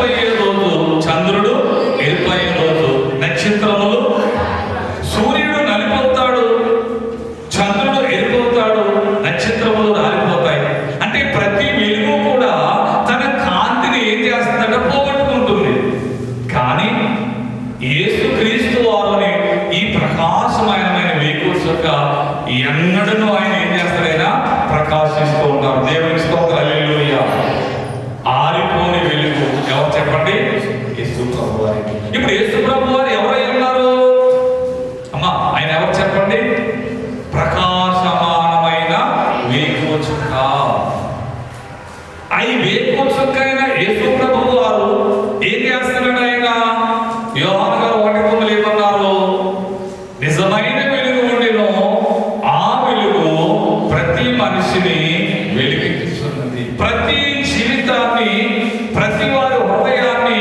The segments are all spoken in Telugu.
వెళ్ళిపోయే రోజు చంద్రుడు వెళ్ళిపోయే రోజు నక్షత్రములు, సూర్యుడు నలిపోతాడు, చంద్రుడు వెళ్ళిపోతాడు, నక్షత్రములు రాలిపోతాయి. అంటే ప్రతి వెలుగు కూడా తన కాంతిని ఏం చేస్తుందంటే పోగొట్టుకుంటుంది. కానీ యేసుక్రీస్తు వారిని ఈ ప్రకాశమైన వెలుగు యొక్క ఎన్నడను ఆయన ఏం చేస్తారైనా ప్రకాశిస్తూ ఉంటారు. దేవుని స్తోత్రం, హల్లెలూయా. ఆరిపోని వెలుగు ఎవరు చెప్పండి? యేసు ప్రభువారు. ఇప్పుడు యేసు ప్రభువారు ఎవరై ఉన్నారు అమ్మా? ఆయన ఎవరు చెప్పండి? ప్రకాశమానమైన వేకువ చుక్క. ఈ వేకువ చుక్క అయిన యేసు ప్రభువారు ఏం చేస్తున్నాడు? ఆయన యోహాను గారు 1:9 ఏమన్నారు? నిజమైన వెలుగు ఉండెను, ఆ వెలుగు ప్రతి మనిషిని వెలిగించుతున్నది. ప్రతి జీవితాన్ని, ప్రతి వారి హృదయాన్ని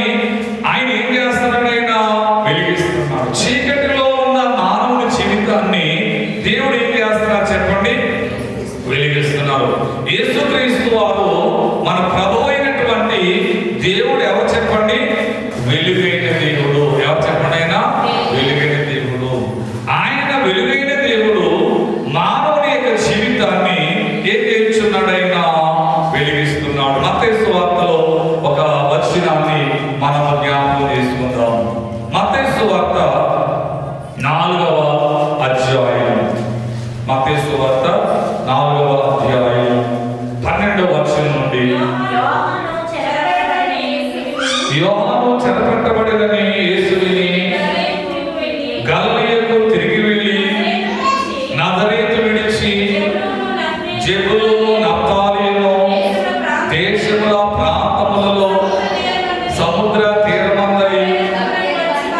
ఆయన ఏం చేస్తున్నాడు? ఆయన వెలిగిస్తున్నాడు. చీకటిలో ఉన్న మానవుని జీవితాన్ని దేవుడు ఏం చేస్తున్నారు చెప్పండి? వెలిగిస్తున్నారు. యేసుక్రీస్తు వారు మన ప్రభువు అయినటువంటి దేవుడు ఎవరు చెప్పండి? వెలుగైన దేవుడు. ఎవరు చెప్పండి? ఆయన వెలుగైన దేవుడు. ఆయన వెలుగైన దేవుడు మానవుని యొక్క జీవితాన్ని ఏం చేస్తున్నాడు? ఆయన వెలిగిస్తున్నాడు. మత్తయి సువార్తలో ఒక వచనాన్ని మనం జ్ఞాపకం చేసుకుందాం. మత్తయి సువార్త 4వ అధ్యాయం. మత్తయి సువార్త 4వ అధ్యాయం 12వ వచనం నుండి. యోహాను చెరపట్టబడినని యేసు విని గలిలయకు తిరిగి వెళ్ళి నజరేతు విడిచి జెబూలూను, నఫ్తాలీను దేశముల ప్రాంతములలో సముద్ర తీరమందలి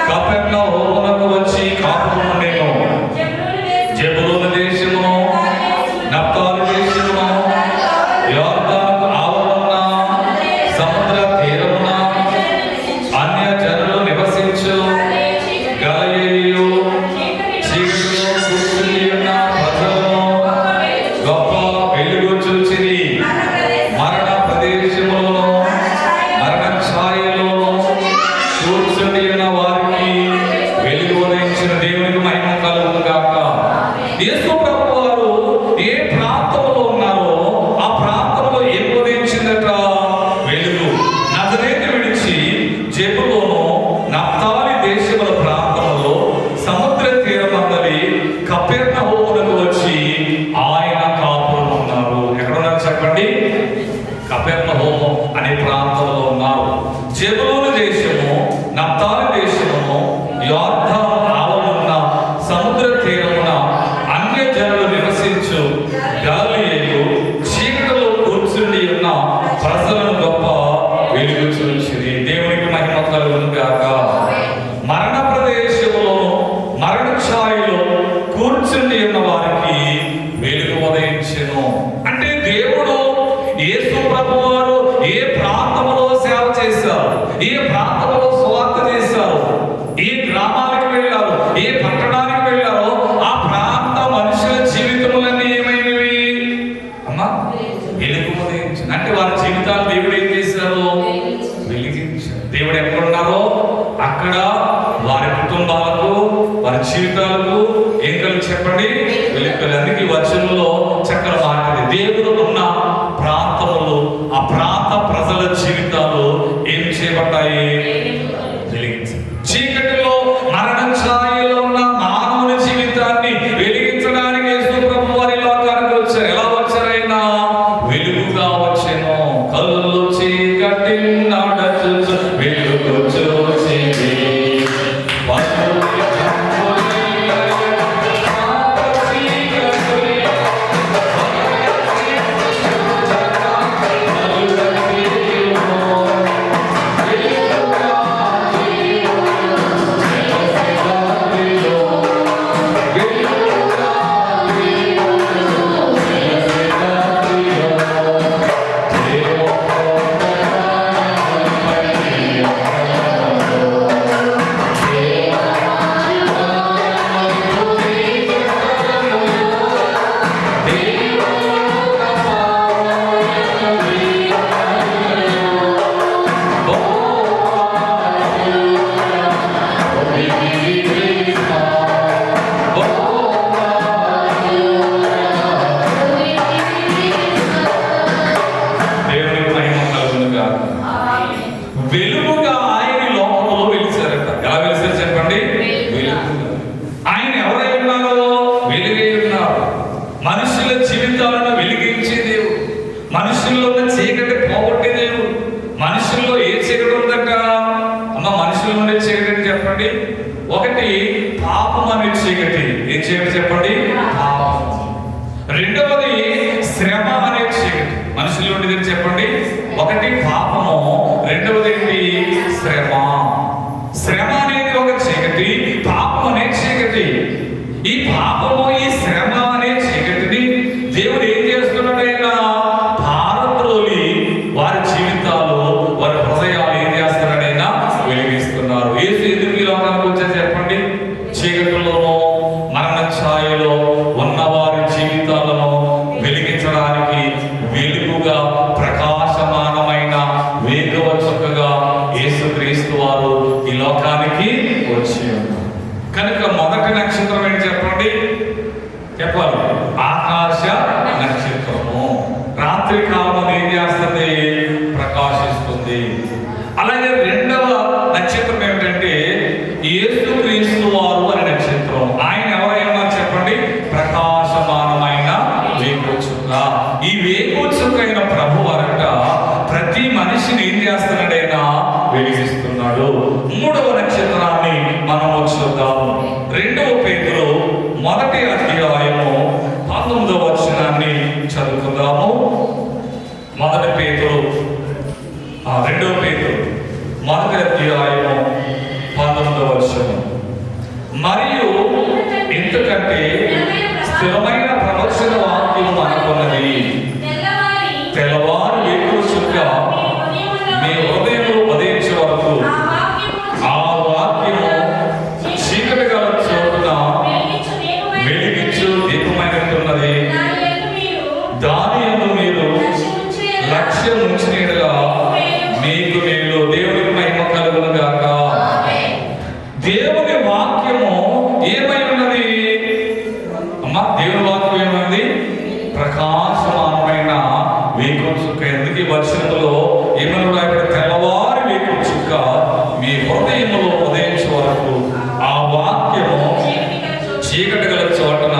కపెర్నహూమునకు వచ్చి కాపుకొనెను. జెబూలూను దేశమును, నఫ్తాలి దేశమును, యోర్దాను ఆవరణ సముద్ర తీరమున అన్య జనులు నివసించు గలిలయయు చీకటిలో కూర్చుని ఉన్న ప్రజలను గొప్ప వెలుగు చూచిరి. మరణ ప్రదేశములను, మరణ ఛాయలోను కూర్చుని ఉన్న వారికి వెలుగు ఉదయించిన దేవునికి మహిమ కలుగును గాక. యేసు ప్రభువారు ఏ ప్రాంతంలో ఉన్నారో ఆ ప్రాంతంలో ఏం ఉదయించిందట? వెలుగు. నజరేతు విడిచి జెబూలూను, నఫ్తాలి దేశముల ప్రాంతంలో సముద్ర తీరమందలి కపెర్నహూమునకు వచ్చి ఆయన కాపురం ఉన్నారు. ఎక్కడున్నారు చెప్పండి? కపెర్నహూము అనే ప్రాంతంలో ఉన్నారు. జెబూలూను దేశము, నఫ్తాలి దేశము, యోర్దాను ఆవరణ సముద్ర తీరమున అన్య జనులు నివసించు గలిలయయు చీకటిలో కూర్చుని ఉన్న ప్రజలను గొప్ప వెలుగు చూచిరి. దేవునికి మహిమ కలుగును గాక. మరణ ప్రదేశములో, మరణ ఛాయలో కూర్చుని ఉన్న వారికి వెలుగు ఉదయించెను. అంటే దేవుడు యేసు ప్రభువారు ఏ ప్రాంతంలో సేవ చేశారు, ఏ ప్రాంతంలో సువార్త చేశారు, ఏ గ్రామాలకు వెళ్ళారు, ఏ పట్టణానికి వెళ్ళారో ఆ ప్రాంత మనుషుల జీవితములన్నీ ఏమైనవి అమ్మా? వెలుగు ఉదయించింది. అంటే వారి జీవితాలు దేవుడు ఏం చేశారు? వెలిగించారు. దేవుడు ఎక్కడున్నారో అక్కడ వారి కుటుంబాలకు, వారి జీవితాలకు ఏం కలిగి చెప్పండి? వెలుగు. అందుకే వచనంలో చక్కని మాట ఉంది. దేవుడు ఉన్న ప్రాంతములు, ఆ ప్రాంత ప్రజల జీవితాలు ఏం చేయబడ్డాయి? వెలిగించారు. చీకటిలో మరణ ఛాయలో ఉన్న మానవుని జీవితాన్ని వెలిగించడానికి యేసు ప్రభు వారి లోకానికి వచ్చారు. ఎలా వచ్చారైనా? వెలుగుగా వచ్చెను. కళ్ళు చీకటి నడచుచు వెలుగు చూచిరి. వెలుగుగా ఆయన లోకంలో వెలిసారట. ఎలా వెలిసారు చెప్పండి? వెలుగుగా. ఆయన ఎవరై ఉన్నారో వెలుగై ఉన్నారు. మనుషుల జీవితాలను వెలిగించే దేవుడు, మనుషుల్లో ఉన్న చీకటి పోగొట్టే దేవుడు. మనుషుల్లో ఏ చీకటి ఉందట? అమ్మ, మనుషుల నుండి చీకటి చెప్పండి. ఒకటి పాపం అనే చీకటి. ఏ చీకటి చెప్పండి? పాపం. రెండవది శ్రమ అనే చీకటి. మనుషుల నుండి చెప్పండి. ఒకటి పాపము, రెండవది ఏంటి? శ్రమ. శ్రమ అనేది ఒక చీకటి, పాపం అనే చీకటి. ఈ పాపము, ఈ శ్రమ అనే చీకటిని దేవుడు ఏం చేస్తున్నాడు? ఆయన పారద్రోలి వారి జీవితాలు, వారి హృదయాలు ఏం చేస్తున్నాడు? ఆయన వెలిగిస్తున్నారు. యేసు ఎందుకు ఈ లోకానికి వచ్చారు చెప్పండి? చీకటిలోనూ మరణ ఛాయలో ఉన్న వారి జీవితాలను వెలిగించడానికి, వెలుగుగా ప్రకాశమానమైన వేగవ చుక్కగా యేసుక్రీస్తు వారు ఈ లోకానికి వచ్చి ఉన్నారు. కనుక మొదటి నక్షత్రం ఏంటి చెప్పండి? చెప్పాలి. ఆకాశ నక్షత్రము. రాత్రి కాలం ఏం చేస్తుంది? ప్రకాశిస్తుంది. అలాగే రెండవ నక్షత్రం ఏమిటంటే యేసుక్రీస్తు వారు అనే నక్షత్రం. ఆయన ఎవరై ఉన్నారు చెప్పండి? ప్రకాశమానమైన వేకువ చుక్క. ఈ వేకువ చుక్క అయిన ప్రభు వారట ప్రతి మనిషిని ఏం చేస్తున్నాడు? ఆయన వెలిగిస్తున్నాడు. మూడవ నక్షత్రాన్ని మనం చూద్దాం. 2వ పేతురు మొదటి అధ్యాయము 19వ వచనాన్ని చదువుకుందాము. మొదటి పేతురు 2వ పేతురు మొదటి అధ్యాయము 19వ వచనం. మరియు ఎందుకంటే స్థిరమైన ప్రవచన వాక్యం అనుకున్నది, తెల్లవారు వేకువ చుక్క మీ హృదయంలో ఉదయించే వరకు ఆ వాక్యము చీకటి గల చోటున వెలిగించు దీపమైనట్టున్నది. దాని యందు మీరు లక్ష్యం ఉంచినట్లుగా మీకు మేలు. దేవునికి మహిమ కలుగును గాక. దేవుని వాక్యము ఏమై ఉన్నది అమ్మా? దేవుని వాక్యం ఏమైంది? ప్రకాశమానమైన వేకువ చుక్క. ఎందుకు వచనంలో ఏమన్నా ఇక్కడ? తెల్లవారి వేకువ చుక్క మీ హృదయంలో ఉదయించే వరకు ఆ వాక్యము చీకటి గల చోటన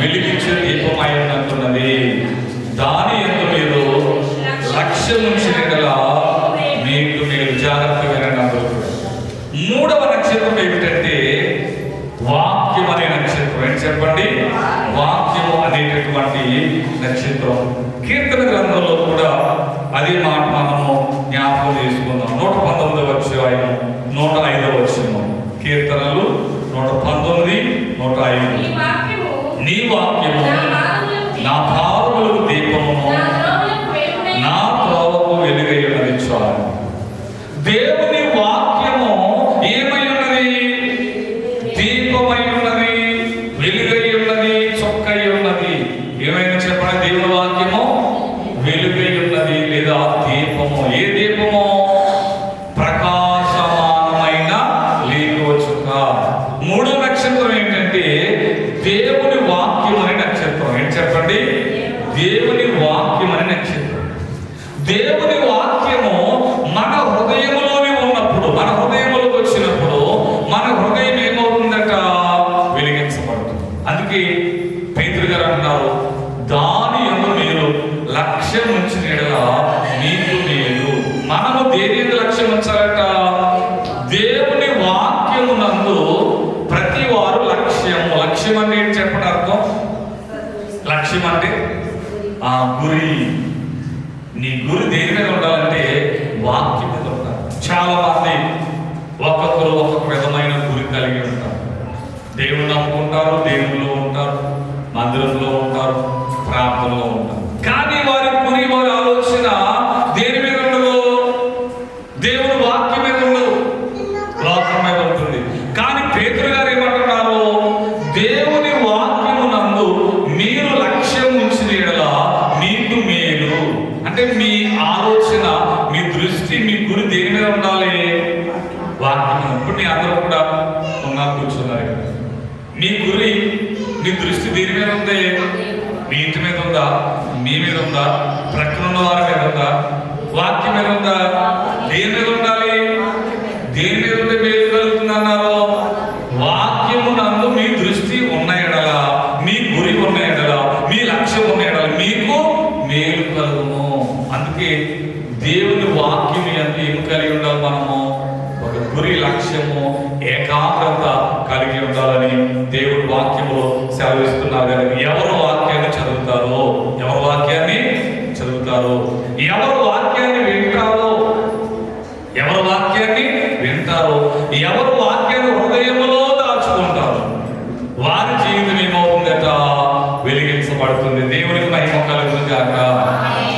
వెలిగించే దీపమై ఉన్నట్టున్నది. దాని యందు మీరు లక్ష్యం ఉంచినట్లుగా మీకు మీరు జాగ్రత్తగా వినండి. మూడవ నక్షత్రం ఏమిటంటే వాక్యం అనే నక్షత్రం. ఏంటి చెప్పండి? వాక్యము అనేటటువంటి నక్షత్రం. కీర్తన గ్రంథంలో కూడా అదే మాట మనము జ్ఞాపకం చేసుకుందాం. 119వ అధ్యాయం 105వ వచనం. కీర్తనలు 119, 105. నీ వాక్యము నా పాదములకు దీపమును, నా త్రోవకు వెలుగై ఉన్నది. చాలు. దేవుని వాక్యము ఏమై ఉన్నది? దీపమై ఉన్నది, వెలుగై ఉన్నది, చొక్కై ఉన్నది. ఏమైనా చెప్పండి? దేవుని వాక్యము వెలుగై ఉన్నది లేదా దీపము. ఏ దీపము? ప్రకాశమానమైన వేకువ చుక్క. మూడో నక్షత్రం ఏంటంటే దేవుని వాక్యం అనే నక్షత్రం. ఏంటి చెప్పండి? దేవుని వాక్యం అనే నక్షత్రం. దేవుని వాక్యము మన హృదయంలోనే ఉన్నప్పుడు, మన హృదయంలోకి వచ్చినప్పుడు మన హృదయం ఏమవుతుందట? వెలిగించబడుతుంది. అందుకే పేతురు గారు అంటున్నారు, దాని యందు మీరు లక్ష్యం ఉంచిన యెడల మీకు మేలు. మనము దేని యందు లక్ష్యం ఉంచాలట? దేవుని వాక్యము నందు ప్రతి వారు లక్ష్యము. లక్ష్యం అంటే ఏంటి చెప్పండి? అర్థం. లక్ష్యం అంటే గురి. నీ గురి దేని మీద ఉండాలంటే వాక్యం మీద ఉండాలి. చాలా మంది ఒక్కొక్కరు ఒక్కొక్క విధమైన గురి కలిగి ఉంటారు. దేవుని నమ్ముకుంటారు, దేవునిలో ఉంటారు, మందిరంలో ఉంటారు, ప్రార్థనలో ఉంటారు. కానీ వారి గురి, వారి ఆలోచన దేని మీద ఉండదు? దేవుని వాక్యం మీద ఉండదు, లోకం మీద ఉంటుంది. కానీ పేతురు గారు ఏమంటున్నారు? దేవుని వాక్యము నందు మీరు లక్ష్యం ఉంచిన యెడల మీకు మేలు. అంటే మీ ఆలోచన, మీ దృష్టి, మీ గురి దేని మీద ఉండాలి? వాక్యం. ఇప్పుడు మీ అందరూ కూడా ఉన్నారు, కూర్చున్నారు. మీ గురి, మీ దృష్టి దేని మీద ఉంది? మీ ఇంటి మీద ఉందా? మీ మీద ఉందా? ప్రక్కన ఉన్న వారి మీద ఉందా? వాక్యం మీద ఉందా? దేని మీద ఉండాలి? దేని మీద ఉంటే మేలు కలుగుతుంది అన్నారు? వాక్యము నందు మీ దృష్టి ఉన్న ఎడల, మీ గురి ఉన్న ఎడల, మీ లక్ష్యం ఉన్న ఎడల మీకు మేలు కలుగును. అందుకే దేవుని వాక్యం ఎంత ఏమి కలిగి ఉండాలి? మనము ఒక గురి, లక్ష్యము, ఏకాగ్రత కలిగి ఉండాలని దేవుడి వాక్యములో సెలవిస్తున్నారు. కానీ ఎవరు వాక్యాన్ని చదువుతారో, ఎవరు వాక్యాన్ని చదువుతారో, ఎవరు వాక్యాన్ని వింటారో, ఎవరు వాక్యాన్ని వింటారో, ఎవరు వాక్యాన్ని హృదయంలో దాచుకుంటారు, వారి జీవితం ఏమవుతుందట? వెలిగించబడుతుంది. దేవునికి మహిమ కలుగును గాక.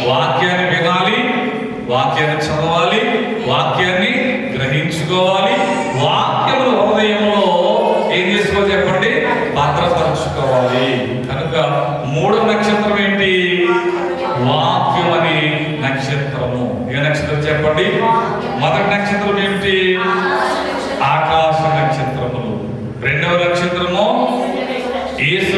వాక్యాన్ని వినాలి, వాక్యాన్ని చదవాలి, వాక్యాన్ని గ్రహించుకోవాలి, వాక్యములు హృదయంలో ఏం చేసుకోవాలి చెప్పండి? భద్రపరచుకోవాలి. కనుక మూడో నక్షత్రం ఏంటి? వాక్యం అనే నక్షత్రము. ఏ నక్షత్రం చెప్పండి? మొదటి నక్షత్రం ఏంటి? ఆకాశ నక్షత్రములు. రెండవ నక్షత్రము యేసు